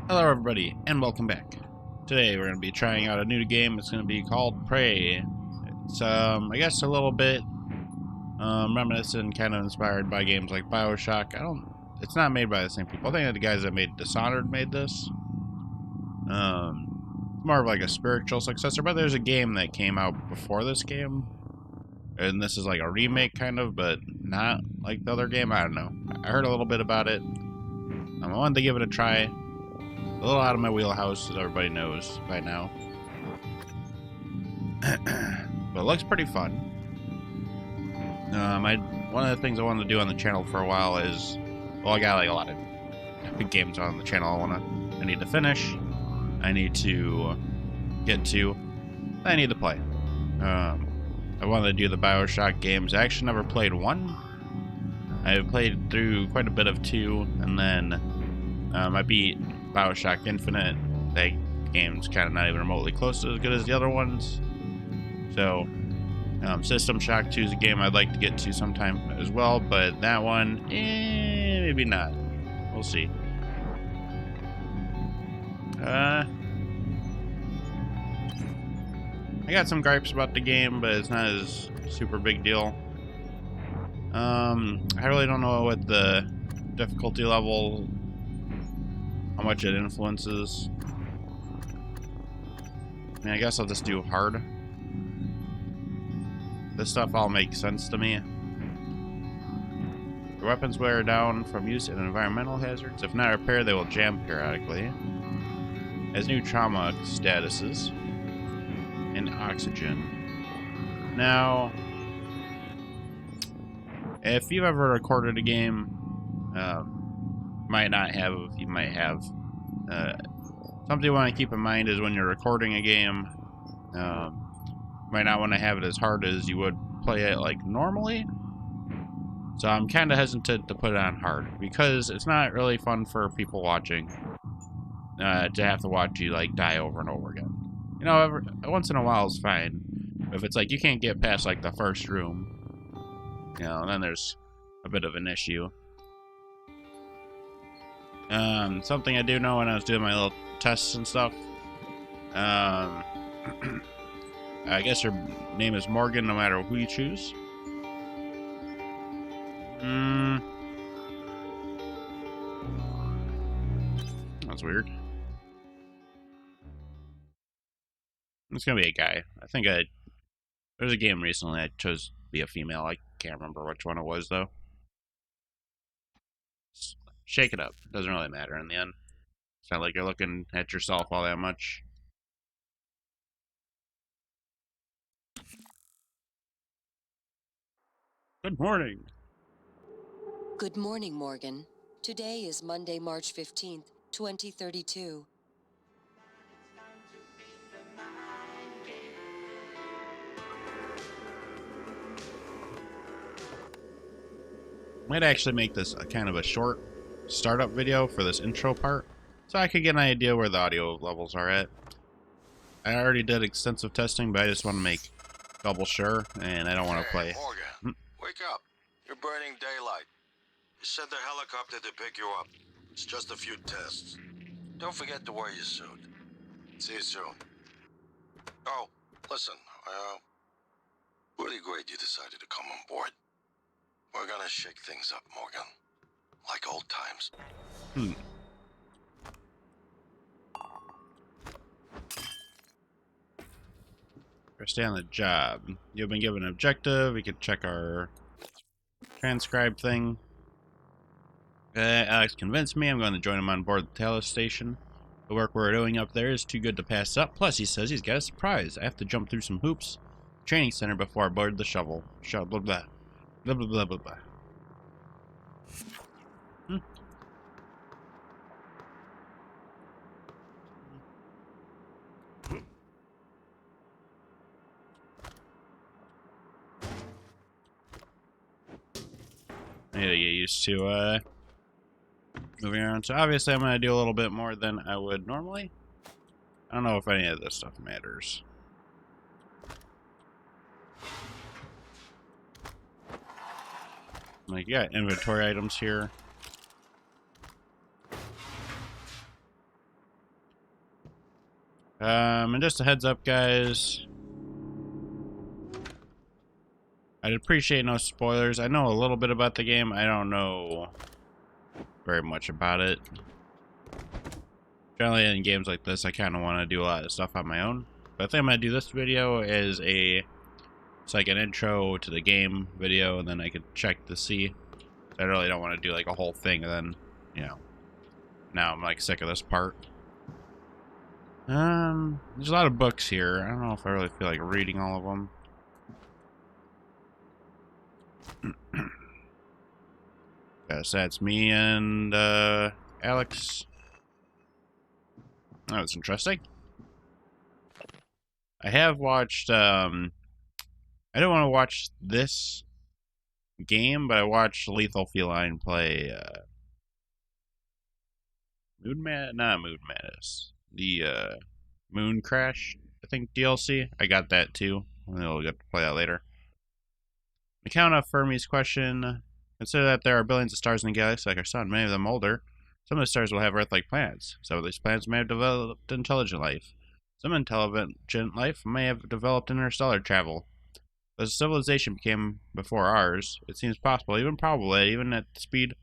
Hello everybody, and welcome back. Today we're going to be trying out a new game. It's going to be called Prey. It's, I guess a little bit reminiscent, kind of inspired by games like Bioshock. It's not made by the same people. I think the guys that made Dishonored made this. More of like a spiritual successor, but there's a game that came out before this game. And this is like a remake kind of, but not like the other game. I don't know. I heard a little bit about it. I wanted to give it a try. A little out of my wheelhouse, as everybody knows by now. But it looks pretty fun. One of the things I wanted to do on the channel for a while is, well, I got like a lot of big games on the channel I need to finish. I need to get to. I need to play. I wanted to do the Bioshock games. I actually never played one. I played through quite a bit of 2, and then I beat Bioshock Infinite. That game's kind of not even remotely close to as good as the other ones. So, System Shock 2 is a game I'd like to get to sometime as well, but that one, maybe not. We'll see. I got some gripes about the game, but it's not as super big deal. I really don't know what the difficulty level, how much it influences. I mean, I guess I'll just do hard. This stuff all makes sense to me. Your weapons wear down from use in environmental hazards. If not repaired, they will jam periodically. Has new trauma statuses. And oxygen. Now, if you've ever recorded a game, might not have, you might have. Something you want to keep in mind is when you're recording a game, might not want to have it as hard as you would play it like normally. So I'm kind of hesitant to put it on hard because it's not really fun for people watching to have to watch you like die over and over again. You know, once in a while is fine. But if it's like you can't get past like the first room, you know, then there's a bit of an issue. Something I do know when I was doing my little tests and stuff. I guess her name is Morgan no matter who you choose. That's weird. It's gonna be a guy. There's a game recently I chose to be a female. I can't remember which one it was though. Shake it up. Doesn't really matter in the end. It's not like you're looking at yourself all that much. Good morning. Good morning, Morgan. Today is Monday, March 15th, 2032. Might actually make this a kind of a short startup video for this intro part, so I could get an idea where the audio levels are at. I already did extensive testing, but I just want to make double sure, and I don't want to play. Morgan, wake up. You're burning daylight. You sent the helicopter to pick you up. It's just a few tests. Don't forget to wear your suit. See you soon. Oh, listen, really great you decided to come on board. We're gonna shake things up, Morgan. Like old times. Stay on the job. You've been given an objective. We could check our transcribe thing. Alex convinced me I'm going to join him on board the Talos station. The work we're doing up there is too good to pass up. Plus, he says he's got a surprise. I have to jump through some hoops. Training center before I board the shovel. Blah, blah, blah. Blah, blah, blah, blah, blah. I need to get used to moving around. So obviously I'm going to do a little bit more than I would normally. I don't know if any of this stuff matters. Like, you got inventory items here. And just a heads up, guys. I'd appreciate no spoilers. I know a little bit about the game. I don't know very much about it. Generally, in games like this, I kind of want to do a lot of stuff on my own. But I think I'm going to do this video as it's like an intro to the game video, and then I could check to see. I really don't want to do like a whole thing, and then, you know, now I'm like sick of this part. There's a lot of books here. I don't know if I really feel like reading all of them. Guess that's me and Alex. That was interesting. I have watched I don't want to watch this game, but I watched Lethal Feline play not Moon Madness. The Moon Crash, I think, DLC. I got that too. I'll get to play that later. To counter Fermi's question, consider that there are billions of stars in the galaxy like our sun, many of them older. Some of the stars will have Earth-like planets. Some of these planets may have developed intelligent life. Some intelligent life may have developed interstellar travel. As civilization became before ours, it seems possible, even probable, that even at the speed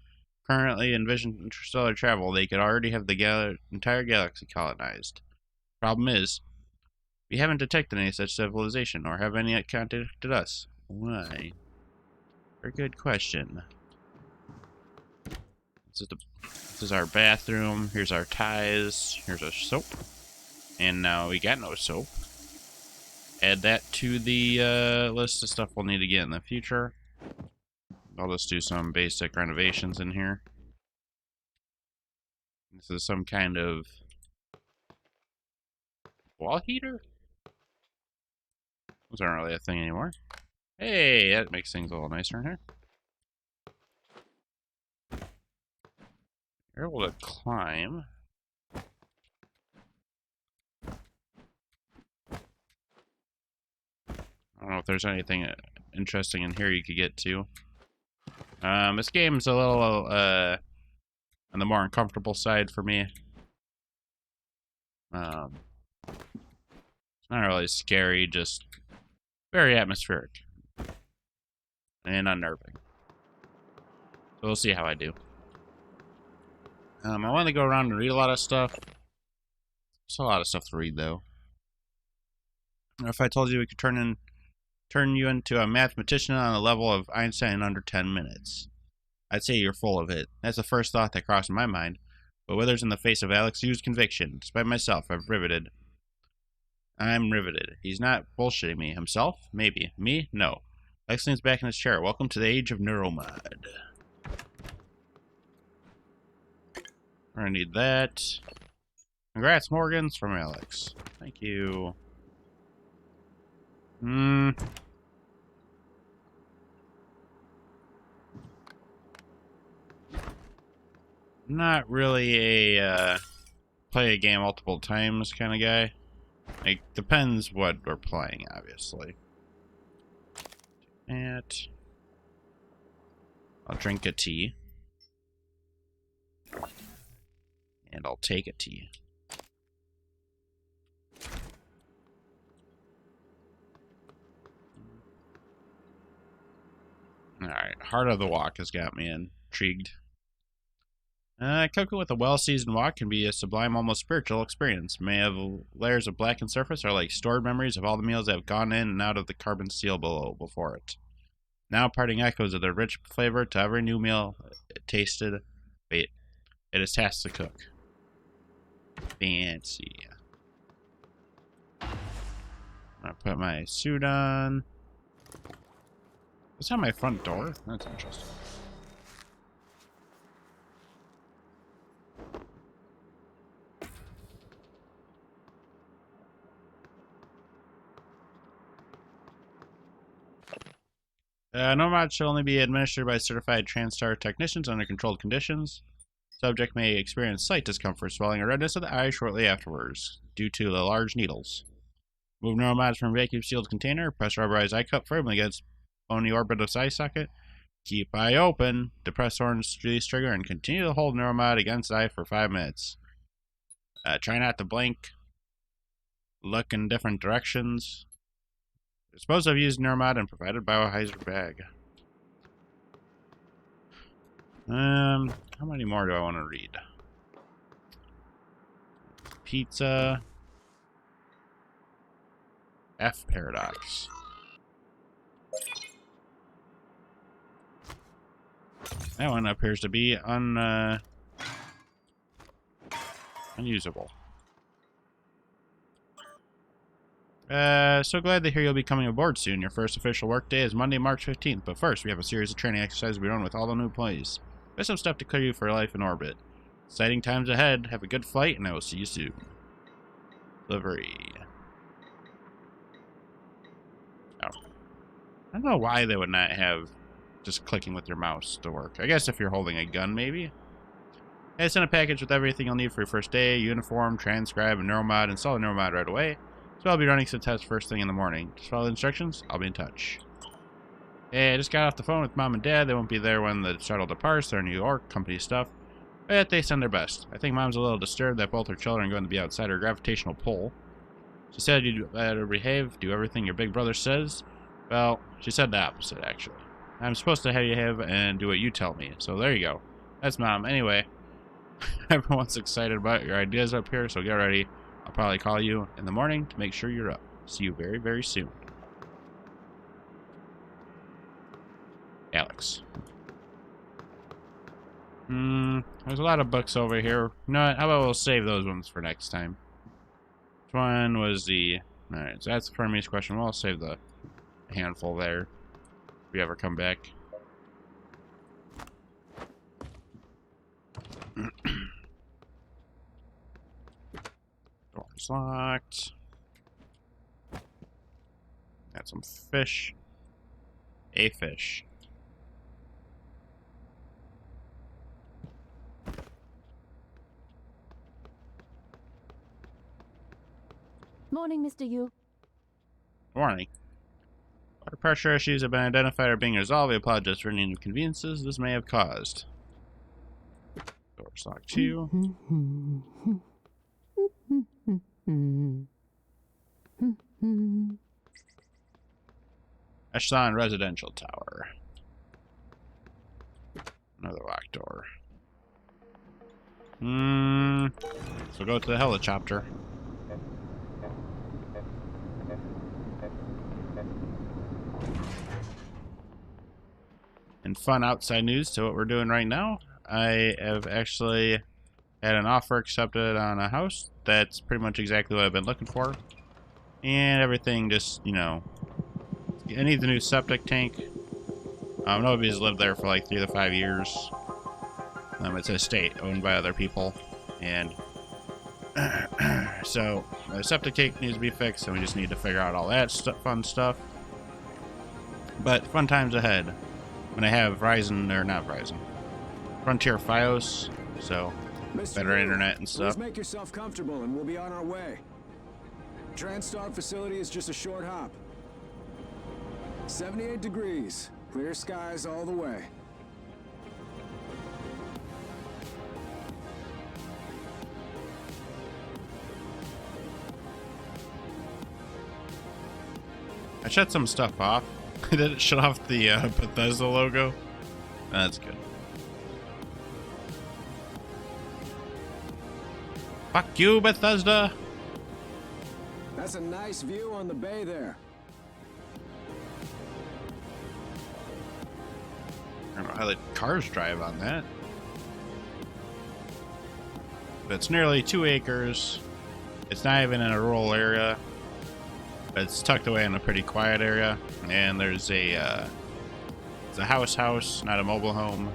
currently envisioned interstellar travel, they could already have the entire galaxy colonized. Problem is, we haven't detected any such civilization, nor have any yet contacted us. Why? Very good question. This is our bathroom. Here's our ties. Here's our soap. And now we got no soap. Add that to the list of stuff we'll need to get in the future. I'll just do some basic renovations in here. This is some kind of wall heater? Those aren't really a thing anymore. Hey, that makes things a little nicer in here. You're able to climb. I don't know if there's anything interesting in here you could get to. This game's a little on the more uncomfortable side for me. It's not really scary, just very atmospheric and unnerving. So we'll see how I do. I want to go around and read a lot of stuff. There's a lot of stuff to read, though. If I told you we could turn you into a mathematician on the level of Einstein in under 10 minutes, I'd say you're full of it. That's the first thought that crossed my mind. But withers in the face of Alex Hughes' conviction. Despite myself, I'm riveted. He's not bullshitting me. Himself? Maybe. Me? No. Alex leans back in his chair. Welcome to the age of neuromod. We're gonna need that. Congrats, Morgans, from Alex. Thank you. Not really a play a game multiple times kind of guy. It depends what we're playing, obviously. And I'll drink a tea. And I'll take a tea. Alright, Heart of the Walk has got me intrigued. Cooking with a well-seasoned wok can be a sublime, almost spiritual experience. May have layers of blackened surface are like stored memories of all the meals that have gone in and out of the carbon steel below before it. Now parting echoes of their rich flavor to every new meal it tasted. Wait, it is tasked to cook. Fancy. I'm gonna put my suit on. What's on my front door? That's interesting. Nomad should only be administered by certified TranStar technicians under controlled conditions. Subject may experience sight discomfort, swelling, or redness of the eye shortly afterwards, due to the large needles. Move Nomads from vacuum-sealed container. Press rubberized eye cup firmly against bony orbit of eye socket. Keep eye open. Depress orange release trigger and continue to hold Neuromod against eye for 5 minutes. Try not to blink. look in different directions. You're supposed to have used Neuromod and provided biohazard bag. How many more do I want to read? Pizza. F paradox. That one appears to be unusable. So glad to hear you'll be coming aboard soon. Your first official work day is Monday, March 15th. But first, we have a series of training exercises we run with all the new employees. There's some stuff to clear you for life in orbit. Exciting times ahead. Have a good flight, and I will see you soon. Delivery. Oh. I don't know why they would not have just clicking with your mouse to work. I guess if you're holding a gun, maybe? I sent a package with everything you'll need for your first day. Uniform, transcribe, and Neuromod. Install the Neuromod right away. So I'll be running some tests first thing in the morning. Just follow the instructions. I'll be in touch. Hey, I just got off the phone with Mom and Dad. They won't be there when the shuttle departs. They're New York, company stuff. But they send their best. I think Mom's a little disturbed that both her children are going to be outside her gravitational pull. She said you'd better behave, do everything your big brother says. Well, she said the opposite, actually. I'm supposed to behave and do what you tell me. So there you go. That's Mom. Anyway, everyone's excited about your ideas up here, so get ready. I'll probably call you in the morning to make sure you're up. See you very, very soon. Alex. There's a lot of books over here. No, how about we'll save those ones for next time? Which one was the... Alright, so that's the Hermes question. We'll save the handful there. If we ever come back. Door's locked. Got some fish. A fish. Morning, Mr. Yu. Warning. Water pressure issues have been identified or being resolved. We apologize for any inconveniences this may have caused. Door's locked too. Echelon Residential Tower. Another locked door. So go to the helicopter. And fun outside news to what we're doing right now. I have actually had an offer accepted on a house. That's pretty much exactly what I've been looking for. And everything just, you know, I need the new septic tank. Nobody's lived there for like 3 to 5 years. It's an estate owned by other people. And so the septic tank needs to be fixed, and we just need to figure out all that fun stuff. But fun times ahead. When I have Verizon, or not Verizon, Frontier Fios, so better internet and stuff. Please make yourself comfortable and we'll be on our way. TransStar facility is just a short hop. 78 degrees, clear skies all the way. I shut some stuff off. Did it shut off the Bethesda logo? That's good. Fuck you, Bethesda! That's a nice view on the bay there. I don't know how the cars drive on that. But it's nearly 2 acres. It's not even in a rural area. It's tucked away in a pretty quiet area, and there's a it's a house, not a mobile home.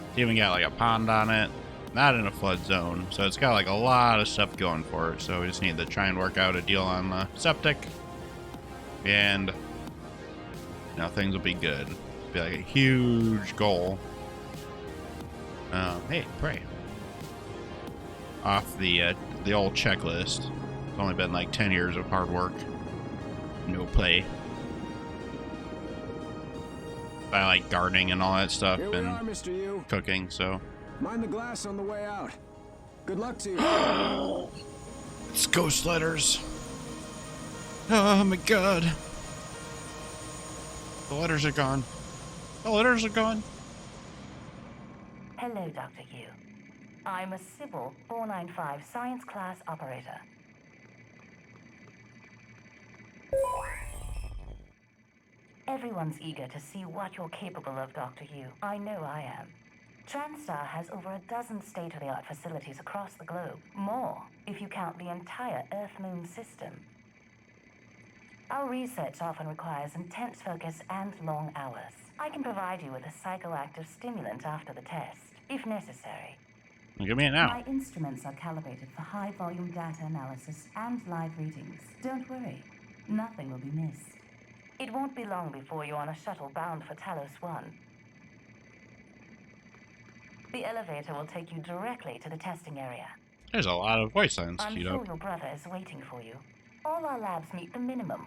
It's even got like a pond on it, not in a flood zone, so it's got like a lot of stuff going for it. So we just need to try and work out a deal on the septic, and you know, things will be good. It'll be like a huge goal. Hey, pray. Off the old checklist. It's only been like 10 years of hard work. No play. I like gardening and all that stuff. Here we and are, Mr. Yu. cooking, so. Mind the glass on the way out. Good luck to you. It's ghost letters. Oh my god. The letters are gone. The letters are gone. Hello, Dr. Yu. I'm a Sybil 495 science class operator. Everyone's eager to see what you're capable of, Dr. Yu. I know I am. TranStar has over a dozen state-of-the-art facilities across the globe. More, if you count the entire Earth-Moon system. Our research often requires intense focus and long hours. I can provide you with a psychoactive stimulant after the test, if necessary. Give me it now. My instruments are calibrated for high-volume data analysis and live readings. Don't worry, nothing will be missed. It won't be long before you're on a shuttle bound for Talos 1. The elevator will take you directly to the testing area. There's a lot of voice lines I'm queued sure up. your brother is waiting for you. All our labs meet the minimum.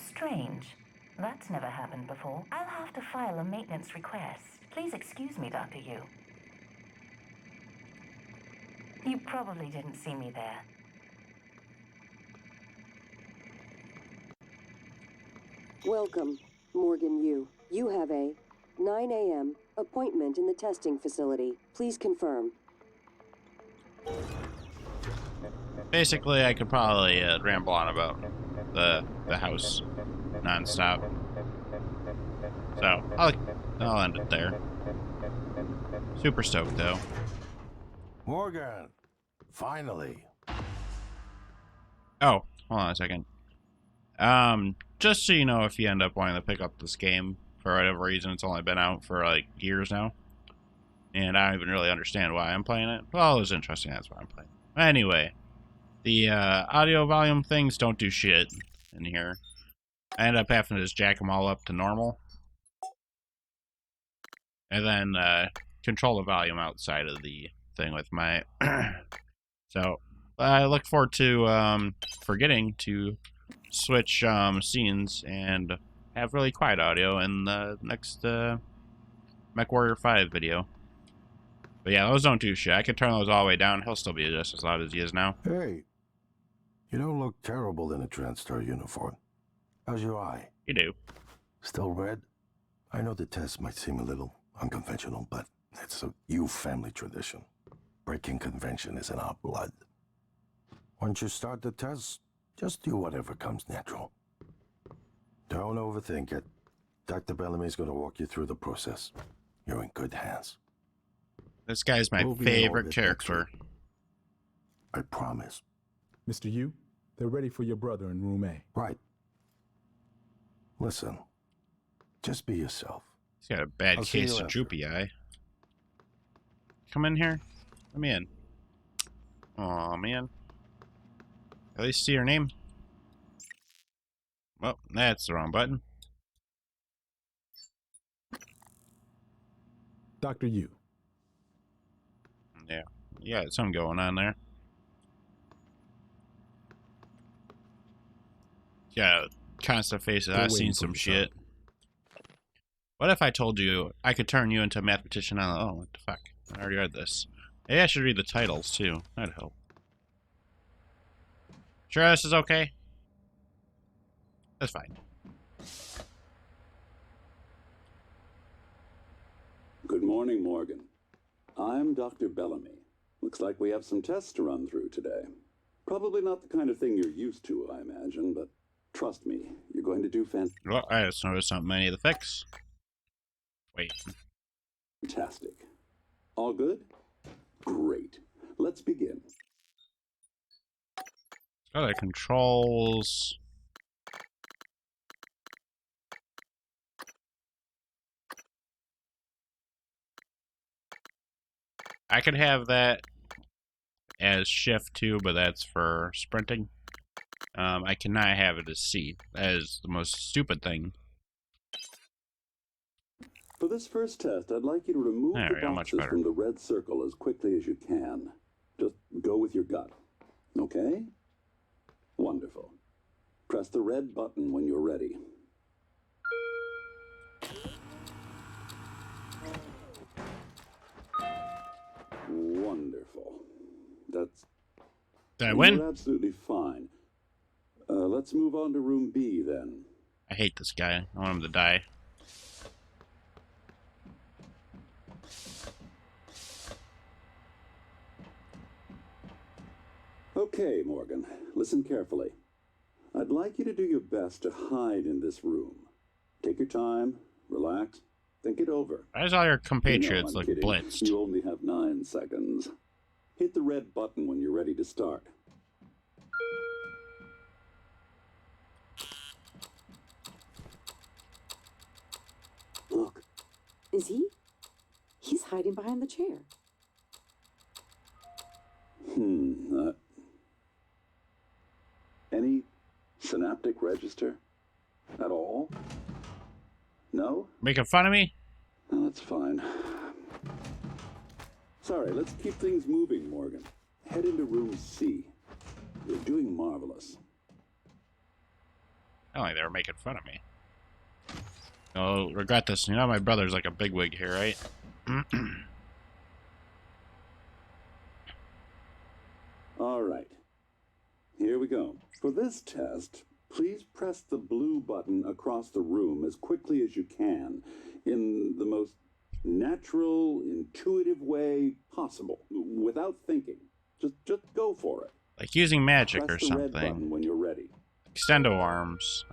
Strange. That's never happened before. I'll have to file a maintenance request. Please excuse me, Dr. Yu. You probably didn't see me there. Welcome, Morgan Yu. You have a 9 a.m. appointment in the testing facility. Please confirm. Basically, I could probably ramble on about the house nonstop. So I'll end it there. Super stoked though. Morgan, finally. Oh, hold on a second. Just so you know, if you end up wanting to pick up this game for whatever reason, it's only been out for like years now, and I don't even really understand why I'm playing it. Well, it was interesting. That's why I'm playing. Anyway, the audio volume things don't do shit in here. I end up having to just jack them all up to normal, and then control the volume outside of the thing with my. So I look forward to forgetting to switch scenes and have really quiet audio in the next MechWarrior 5 video. But yeah, those don't do shit. I could turn those all the way down. He'll still be just as loud as he is now. Hey, you don't look terrible in a TranStar uniform. How's your eye? You do. Still red? I know the test might seem a little unconventional, but it's a Yu family tradition. Breaking convention is in our blood. Once you start the test, just do whatever comes natural. Don't overthink it. Dr. Bellamy's going to walk you through the process. You're in good hands. This guy's my We'll be in favorite orbit character. next week. I promise. Mr. Yu, they're ready for your brother in room A. Right. Listen, just be yourself. He's got a bad I'll see case you of after. droopy eye. Come in here. Let me in. Aw, man. At least see your name. Oh, that's the wrong button. Dr. Yu. Yeah, you got something going on there. Yeah, constant faces. We're I've seen waiting some for you, shit. What if I told you I could turn you into a mathematician on... Oh, what the fuck? I already read this. Maybe I should read the titles, too. That'd help. Sure this is okay? That's fine. Good morning, Morgan. I'm Dr. Bellamy. Looks like we have some tests to run through today. Probably not the kind of thing you're used to, I imagine, but trust me, you're going to do Well, I just noticed something I need to fix. Wait. fantastic. All good? Great. Let's begin. Other controls. I could have that as shift 2, but that's for sprinting. I cannot have it as C. That is the most stupid thing. For this first test, I'd like you to remove There the we go, much boxes better. from the red circle as quickly as you can. Just go with your gut. Okay? Wonderful. Press the red button when you're ready. Wonderful. That's Did I win? You're absolutely fine. Let's move on to room B then. I hate this guy. I want him to die. Okay, Morgan, listen carefully. I'd like you to do your best to hide in this room. Take your time, relax, think it over. Why does all your You know, compatriots I'm look kidding. blitzed? You only have 9 seconds. Hit the red button when you're ready to start. Look, is he? He's hiding behind the chair. Any synaptic register? At all? No? Making fun of me? No, that's fine. Sorry, let's keep things moving, Morgan. Head into room C. You're doing marvelous. I don't think they were making fun of me. Oh, regret this. You know my brother's like a bigwig here, right? All right. Here we go. For this test, please press the blue button across the room as quickly as you can in the most natural, intuitive way possible, without thinking. Just go for it. Like using magic Press or the red something. button when you're ready. Extendo arms.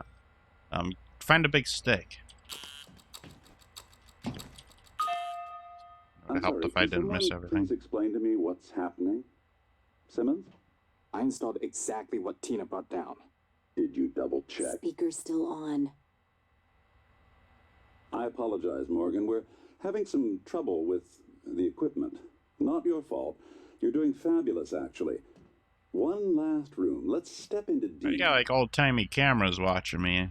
Find a big stick. It would I'm help sorry, if I can didn't miss someone everything. Please explain to me what's happening. Simmons, I installed exactly what Tina brought down. did you double check? Speaker's still on. I apologize, Morgan. We're having some trouble with the equipment. Not your fault. You're doing fabulous, actually. One last room. Let's step into D. You got like old-timey cameras watching me.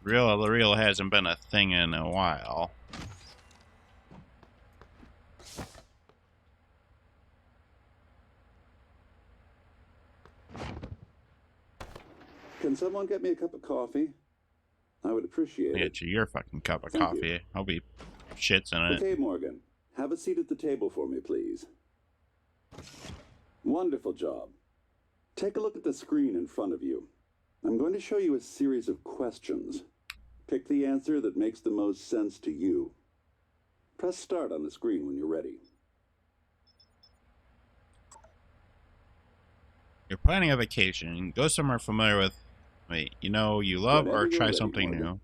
The real hasn't been a thing in a while. Can someone get me a cup of coffee? I would appreciate it. Get you your fucking cup of Thank coffee. you. I'll be shits in it. Okay, Morgan. Have a seat at the table for me, please. Wonderful job. Take a look at the screen in front of you. I'm going to show you a series of questions. Pick the answer that makes the most sense to you. Press start on the screen when you're ready. You're planning a vacation. Go somewhere familiar with, you love, Whenever or you're try ready, something Morgan.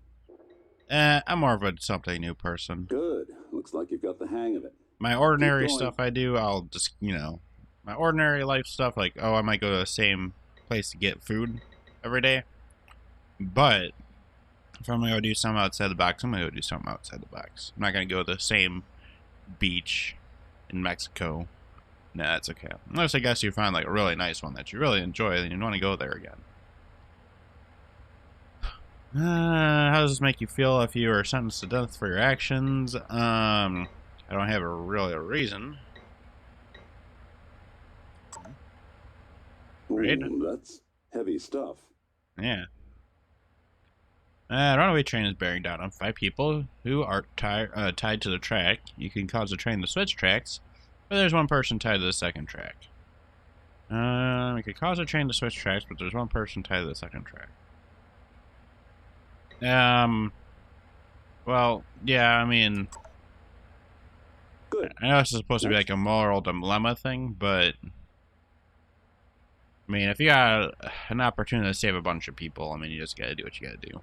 new. I'm more of a something new person. Good. Looks like you've got the hang of it. My ordinary Keep going. stuff I do, I'll just, my ordinary life stuff, like, oh, I might go to the same place to get food every day. But if I'm going to go do something outside the box, I'm going to go do something outside the box. I'm not going to go to the same beach in Mexico. Nah, that's okay. Unless I guess you find like a really nice one that you really enjoy and you want to go there again. How does this make you feel if you are sentenced to death for your actions? I don't have a reason. Right? Ooh, that's heavy stuff. Yeah. Runaway train is bearing down on 5 people who are tied to the track. You can cause the train to switch tracks, but there's one person tied to the second track. You could cause a train to switch tracks, but there's one person tied to the second track. Well, yeah, I mean, Good. I know this is supposed to be like a moral dilemma thing, but I mean, if you got an opportunity to save a bunch of people, I mean, you just gotta do what you gotta do.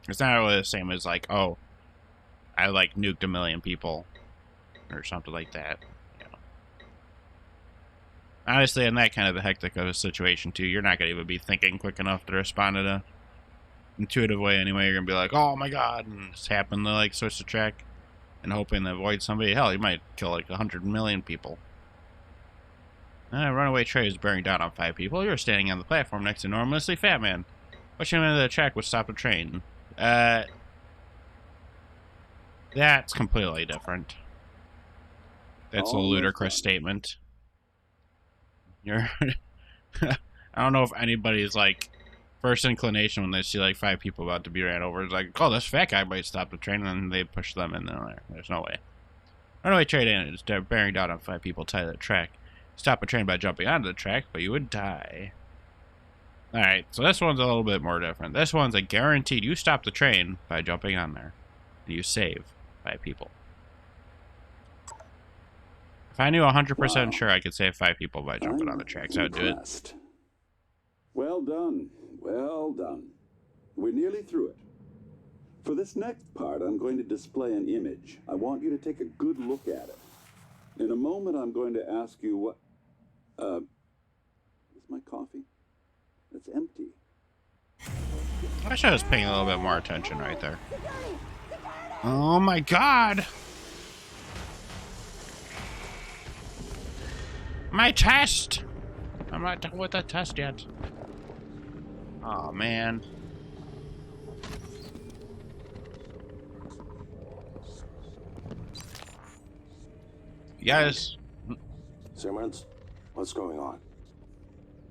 It's not really the same as like, oh, I like nuked 1 million people or something like that. Honestly, in that kind of a hectic of a situation too, you're not gonna even be thinking quick enough to respond in a intuitive way anyway. You're gonna be like, oh my god, and just happen to like switch the track and hoping to avoid somebody. Hell, you might kill like 100 million people. Runaway train is bearing down on 5 people. You're standing on the platform next to an enormously fat man. Pushing him into the track would stop the train. That's completely different. That's a Almost ludicrous done. statement. I don't know if anybody's like first inclination when they see like 5 people about to be ran over is like, oh, this fat guy might stop the train, and then they push them in there. There's no way. Runaway train is bearing down on 5 people tied to the track. Stop a train by jumping onto the track, but you would die. Alright, so this one's a little bit more different. This one's a guaranteed you stop the train by jumping on there. And you save 5 people. If I knew 100% sure I could save 5 people by jumping on the tracks, I would do it. Well done. Well done. We're nearly through it. For this next part, I'm going to display an image. I want you to take a good look at it. In a moment, I'm going to ask you what... is my coffee? It's empty. I wish I was paying a little bit more attention right there. Oh my god! My test! I'm not done with the test yet. Oh man. You guys. Simmons, what's going on?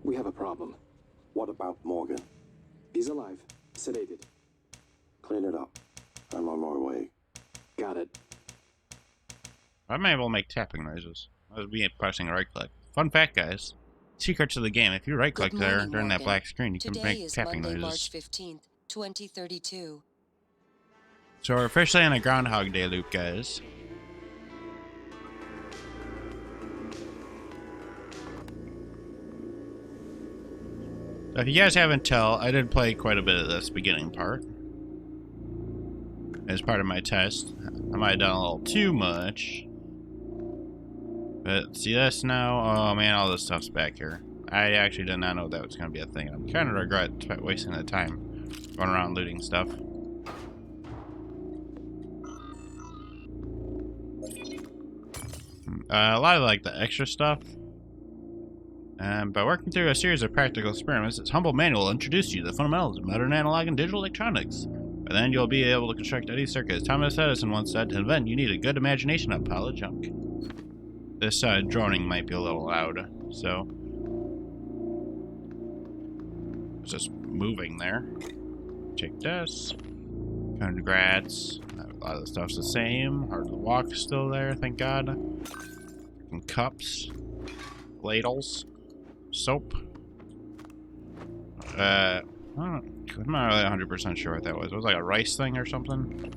We have a problem. What about Morgan? He's alive, sedated. Clean it up. I'm on my way. Got it. I'm able to make tapping noises. I was pressing right click. Fun fact, guys. Secret to the game. If you right click there during that black screen, you can make tapping noises. March 15th, 2032. So we're officially in a Groundhog Day loop, guys. So if you guys haven't tell, I did play quite a bit of this beginning part as part of my test. I might have done a little too much. But see this now? Oh man, all this stuff's back here. I actually did not know that was going to be a thing. I'm kind of regret wasting the time going around looting stuff. A lot of like the extra stuff. By working through a series of practical experiments, this humble manual will introduce you to the fundamentals of modern analog and digital electronics. By then, you'll be able to construct any circuit. As Thomas Edison once said, to invent, you need a good imagination of pile of junk. This droning might be a little loud, so... it's just moving there. Take this. Congrats. A lot of the stuff's the same. Hard to walk still there, thank God. And cups. Ladles. Soap. I'm not really 100% sure what that was. It was like a rice thing or something.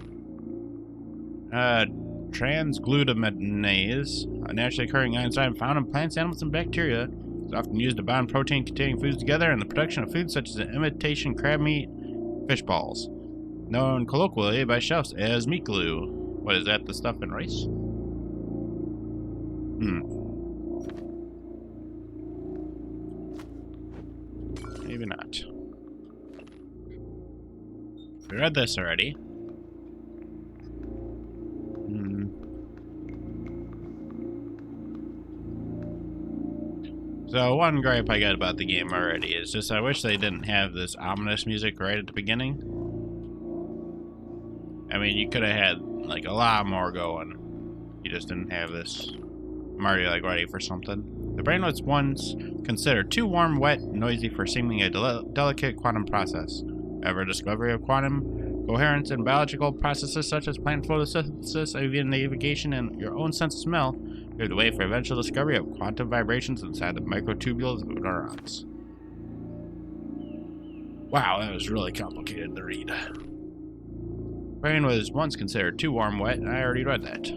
Transglutaminase, a naturally occurring enzyme found in plants, animals, and bacteria. It's often used to bond protein-containing foods together in the production of foods such as imitation crab meat, fish balls. Known colloquially by chefs as meat glue. What is that, the stuff in rice? Maybe not. We read this already. So one gripe I got about the game already is just I wish they didn't have this ominous music right at the beginning. I mean, you could have had like a lot more going. You just didn't have this. I'm already like ready for something. The brain was once considered too warm, wet, and noisy for seeming a delicate quantum process. However, discovery of quantum coherence in biological processes such as plant photosynthesis, avian navigation, and your own sense of smell paved the way for eventual discovery of quantum vibrations inside the microtubules of neurons. Wow, that was really complicated to read. Brain was once considered too warm, wet, and I already read that.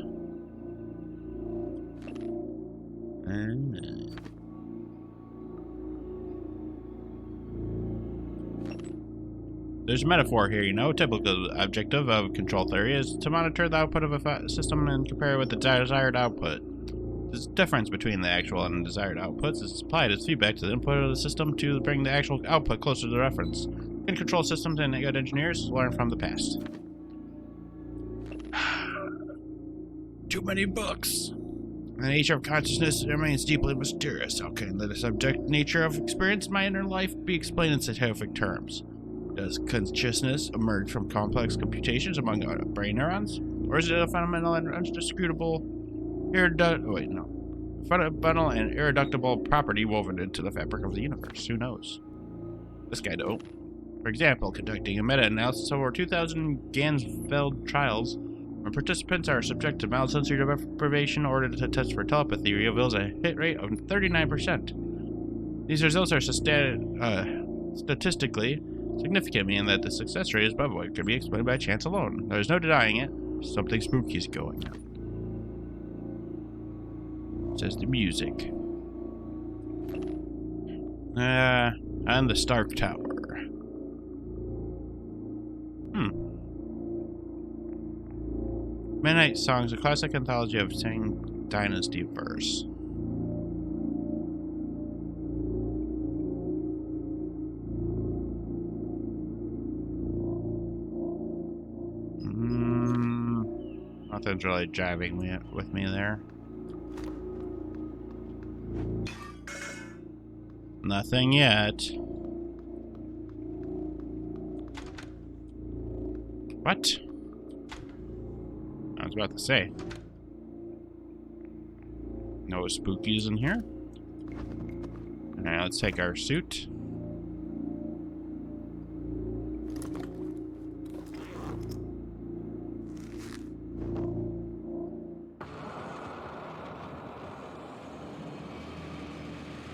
There's a metaphor here, you know. Typical objective of control theory is to monitor the output of a system and compare it with the desired output. The difference between the actual and desired outputs is applied as feedback to the input of the system to bring the actual output closer to the reference. Good control systems and good engineers learn from the past. Too many books. The nature of consciousness remains deeply mysterious. How can the subject nature of experience in my inner life be explained in scientific terms? Does consciousness emerge from complex computations among brain neurons? Or is it a fundamental and fundamental and irreducible property woven into the fabric of the universe? Who knows? This guy don't. For example, conducting a meta-analysis of over 2,000 Ganzfeld trials When participants are subject to mild sensory deprivation or to test for telepathy, reveals a hit rate of 39%. These results are statistically significant, meaning that the success rate is above what could be explained by chance alone. There's no denying it. Something spooky is going on. Says the music. And the Stark Tower. Midnight Songs, a classic anthology of Tang Dynasty verse. Nothing's really jiving with me there. Nothing yet. What? I was about to say. No spookies in here. Alright, let's take our suit.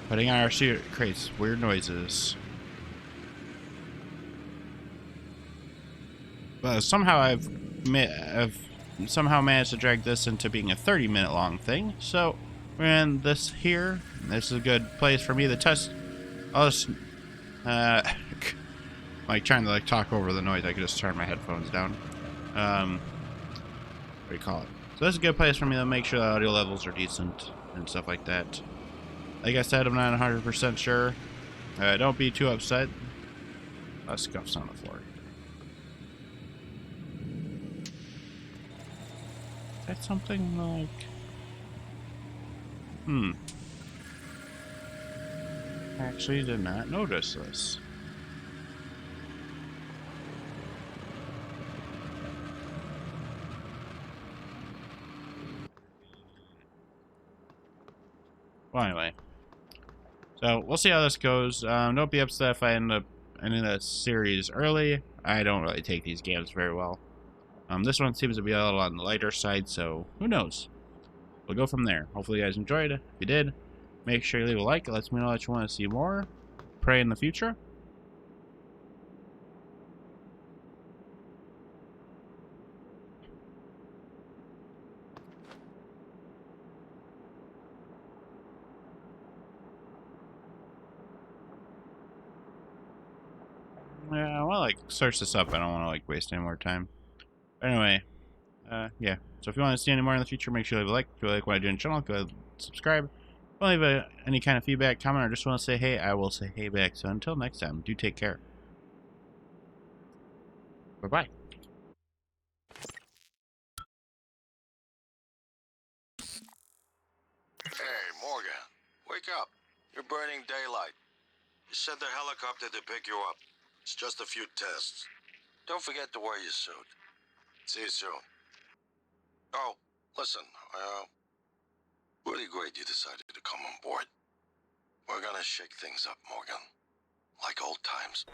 Putting on our suit creates weird noises. But somehow I've somehow managed to drag this into being a 30-minute long thing. So we're in this here. This is a good place for me to test. I'll just like trying to like talk over the noise. I could just turn my headphones down. What do you call it? So this is a good place for me to make sure the audio levels are decent and stuff like that. Like I said, I'm not 100% sure. Don't be too upset. Scuffs on the floor. Is that something like... Actually did not notice this. Well, anyway. So, we'll see how this goes. Don't be upset if I end up ending the series early. I don't really take these games very well. This one seems to be a little on the lighter side, so who knows? We'll go from there. Hopefully you guys enjoyed. If you did, make sure you leave a like. It lets me know that you want to see more. Pray in the future. Yeah, I want to like search this up. I don't want to like waste any more time. But anyway, yeah. So if you want to see any more in the future, make sure you leave a like. If you like what I do in the channel, go ahead and subscribe. If you want to leave any kind of feedback, comment, or just want to say hey, I will say hey back. So until next time, do take care. Bye-bye. Hey, Morgan. Wake up. You're burning daylight. You sent the helicopter to pick you up. It's just a few tests. Don't forget to wear your suit. See you soon. Oh, listen, really great you decided to come on board. We're gonna shake things up, Morgan. Like old times.